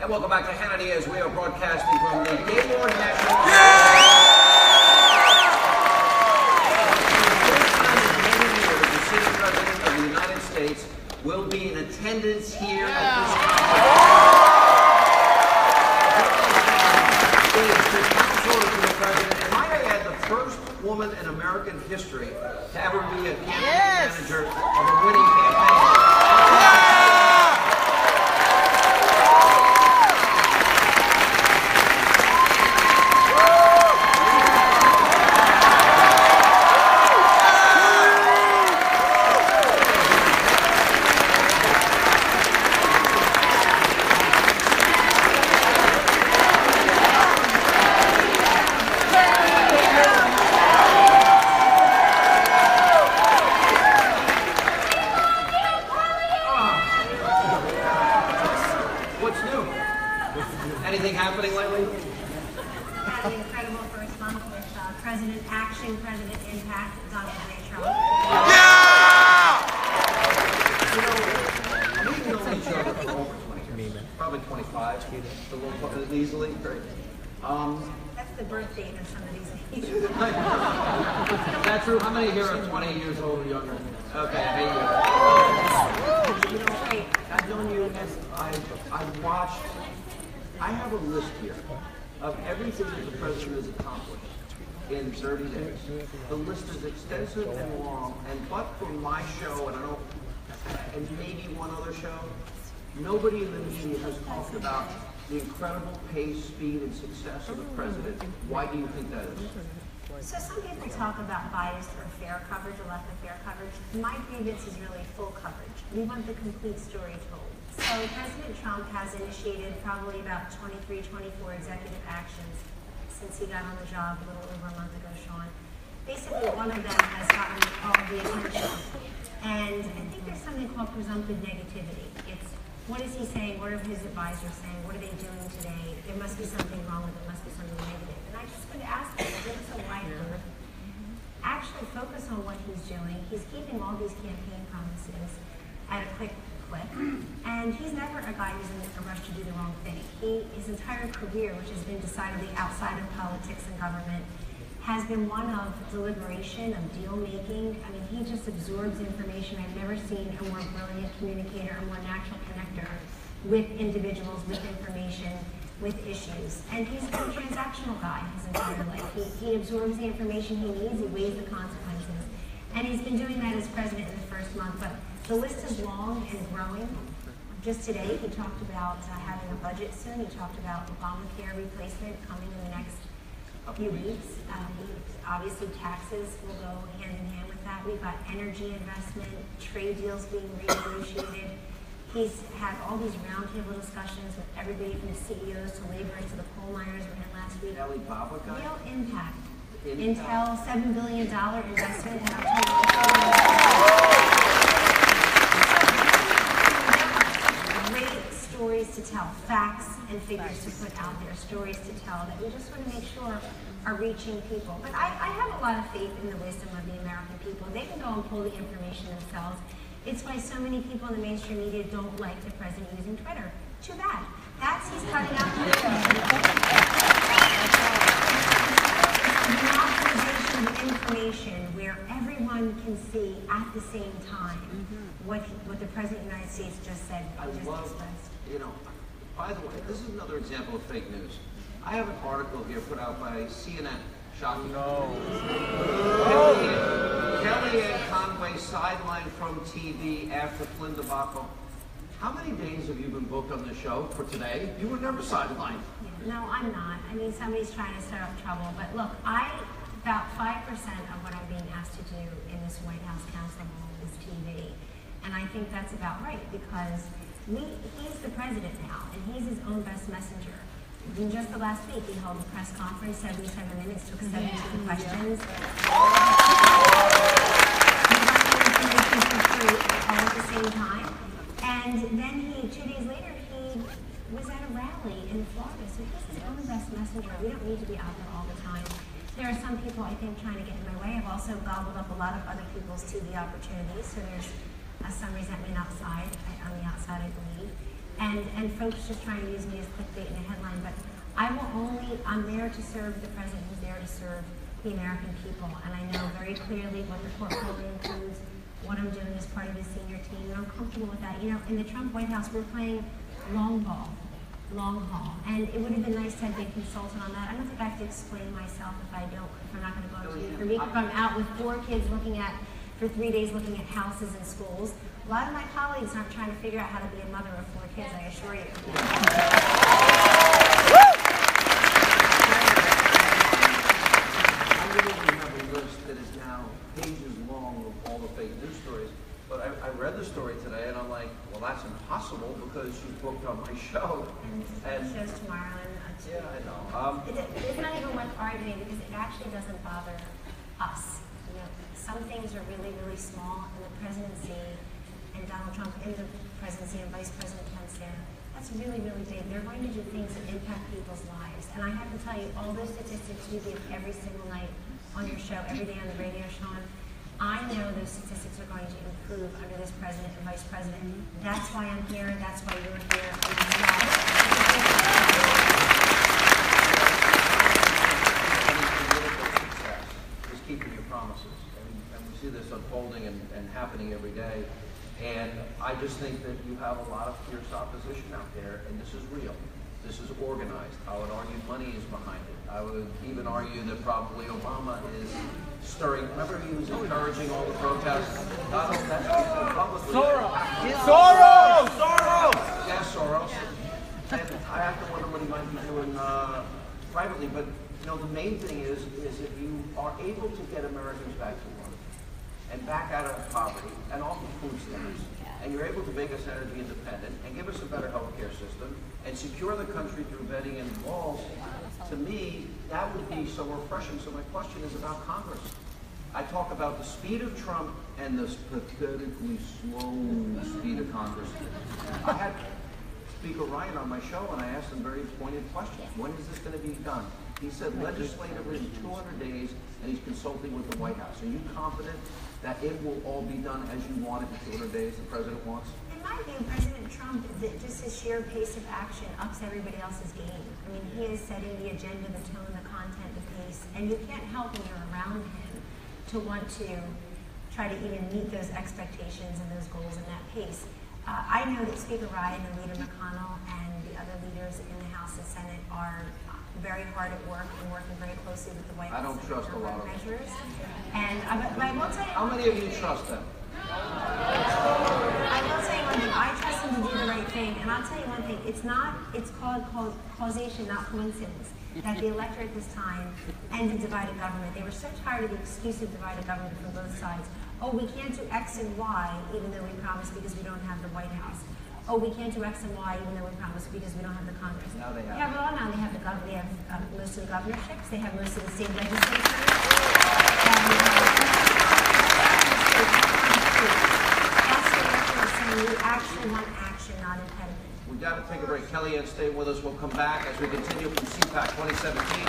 And welcome back to Hannity as we are broadcasting from the Gaylord National. The sitting president of the United States will be in attendance here at this president. Might I add, the first woman in American history to ever be a campaign manager of a winning campaign. Anything happening lately? Had an incredible first month with President Action, President Impact, Donald J. Trump. You know, we've known each other for over 20 years. Probably 25. A little easily. Great. That's the birth date of some of these people. Is that true? How many here are 20 years old or younger? Okay, hey, you know, I've known you, I've watched. I have a list here of everything that the president has accomplished in 30 days. The list is extensive and long, but for my show, and I don't, and maybe one other show, nobody in the media has talked about the incredible pace, speed, and success of the president. Why do you think that is? So some people talk about biased or fair coverage, or lack of fair coverage. My grievance is really full coverage. We want the complete story told. So President Trump has initiated probably about 23, 24 executive actions since he got on the job a little over a month ago, Sean. Basically, one of them has gotten all the attention. And I think there's something called presumptive negativity. It's, what is he saying? What are his advisors saying? What are they doing today? There must be something wrong with it. There must be something negative. And I just would ask him, give us a wide berth. Actually focus on what he's doing. He's keeping all these campaign promises at a quick clip. And he's never a guy who's in a rush to do the wrong thing. His entire career, which has been decidedly outside of politics and government, has been one of deliberation, of deal making. I mean, he just absorbs information. I've never seen a more brilliant communicator, a more natural connector with individuals, with information, with issues. And he's been a transactional guy his entire life. He absorbs the information he needs, he weighs the consequences. And he's been doing that as president in the first month. But the list is long and growing. Just today, he talked about having a budget soon. He talked about Obamacare replacement coming in the next few weeks. Obviously, taxes will go hand in hand with that. We've got energy investment, trade deals being renegotiated. He's had all these roundtable discussions with everybody from the CEOs to laborers to the coal miners we had last week. Real impact. Intel, $7 billion investment in great stories to tell, facts and figures to put out there, stories to tell that we just want to make sure are reaching people. But I have a lot of faith in the wisdom of the American people. They can go and pull the information themselves. It's why so many people in the mainstream media don't like the president using Twitter. Too bad. That's he's cutting out democratization of information where everyone can see at the same time what the president of the United States just said. You know, by the way, this is another example of fake news. I have an article here put out by CNN. Shocking. No. Kellyanne Conway sidelined from TV after Flynn debacle. How many days have you been booked on the show for today? You were never sidelined. No, I'm not. I mean, somebody's trying to stir up trouble. But look, about 5% of what I'm being asked to do in this White House council role is TV. And I think that's about right because he's the president now, and he's his own best messenger. In just the last week, he held a press conference, 77 minutes, took 17 questions. All at the same time. And then 2 days later, he was at a rally in Florida. So he's his own best messenger. We don't need to be out there all the time. There are some people, I think, trying to get in my way. I've also gobbled up a lot of other people's TV opportunities. So there's some resentment outside, on the outside, I believe. and folks just trying to use me as clickbait in a headline, but I'm there to serve the president who's there to serve the American people, and I know very clearly what the portfolio includes, what I'm doing as part of the senior team, and I'm comfortable with that. You know, in the Trump White House, we're playing long ball, long haul, and it would have been nice to have been consulted on that. I don't think I have to explain myself if I'm not going to go out to you for me, if I'm out with 4 kids for 3 days looking at houses and schools. A lot of my colleagues aren't trying to figure out how to be a mother of 4 kids, I assure you. That is now pages long of all the fake news stories. But I read the story today and I'm like, well, that's impossible because she's booked on my show. And the show's tomorrow. Yeah, I know. It's not even worth arguing because it actually doesn't bother us. You know, some things are really, really small, and the presidency and Donald Trump in the presidency and Vice President Pence there, that's really, really big. They're going to do things that impact people's lives. And I have to tell you, all those statistics you give every single night on your show, every day on the radio, Sean, I know those statistics are going to improve under this president and vice president. That's why I'm here. That's why you're here. Is keeping your promises, and we see this unfolding and happening every day. And I just think that you have a lot of fierce opposition out there, and this is real. This is organized. I would argue money is behind it. I would even argue that probably Obama is stirring. Remember, he was encouraging all the protests. Soros! Soros! Soros! Yeah, Soros. And I have to wonder what he might be doing privately. But you know, the main thing is if you are able to get Americans back to work and back out of poverty and off of food stamps, and you're able to make us energy independent and give us a better health care system and secure the country through vetting and walls, to me, that would be so refreshing. So my question is about Congress. I talk about the speed of Trump and the pathetically slow speed of Congress. I had Speaker Ryan on my show and I asked him very pointed questions. When is this going to be done? He said legislatively in 200 days, and he's consulting with the White House. Are you confident that it will all be done as you want it in 200 days, the president wants? In my view, President Trump, just his sheer pace of action ups everybody else's game. I mean, he is setting the agenda, the tone, the content, the pace, and you can't help when you're around him to want to try to even meet those expectations and those goals and that pace. I know that Speaker Ryan and Leader McConnell and the other leaders in the House and Senate are very hard at work and working very closely with the White House. I don't trust a lot of measures. And I will tell you. How many of you trust them? I will tell you one thing. I trust them to do the right thing, and I'll tell you one thing. It's called causation, not coincidence, that the electorate this time ended divided government. They were so tired of the excuse of divided government from both sides. Oh, we can't do X and Y, even though we promised because we don't have the White House. Oh, we can't do X and Y, even though we promised because we don't have the Congress. Now they have. Yeah, well, now they have the government. They have most of the governorships. They have most of the state legislatures. And that's the electorate saying we actually want action, not impediment. We got to take a break. Kellyanne, stay with us. We'll come back as we continue from CPAC 2017.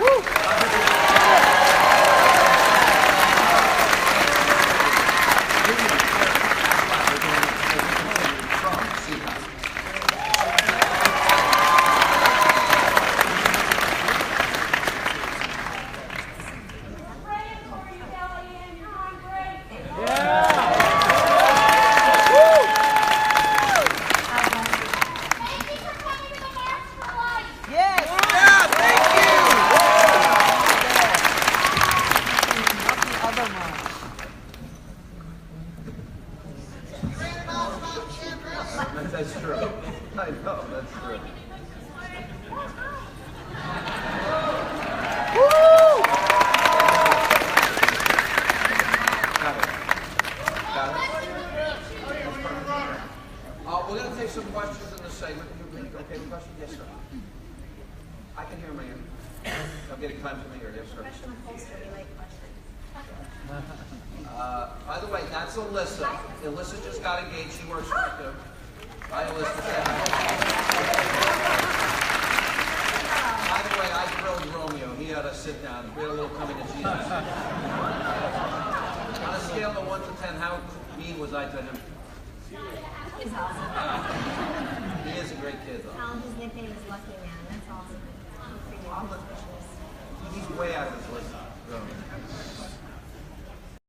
That's true. I know, that's true. Got it. We're going to take some questions in this segment. Okay, the question? Yes, sir. I can hear my ear. I'm getting time to my ear. Yes, sir. Question upholstery, like question. By the way, that's Alyssa. Alyssa just got engaged. She works for me too. Hi, Alyssa. By the way, I grilled Romeo. He had to sit down. We had a little coming to Jesus. On a scale of 1 to 10, how mean was I to him? He's awesome. He is a great is. Alan's nickname is Lucky Man. That's awesome. Good for you. He's way out of his list. So.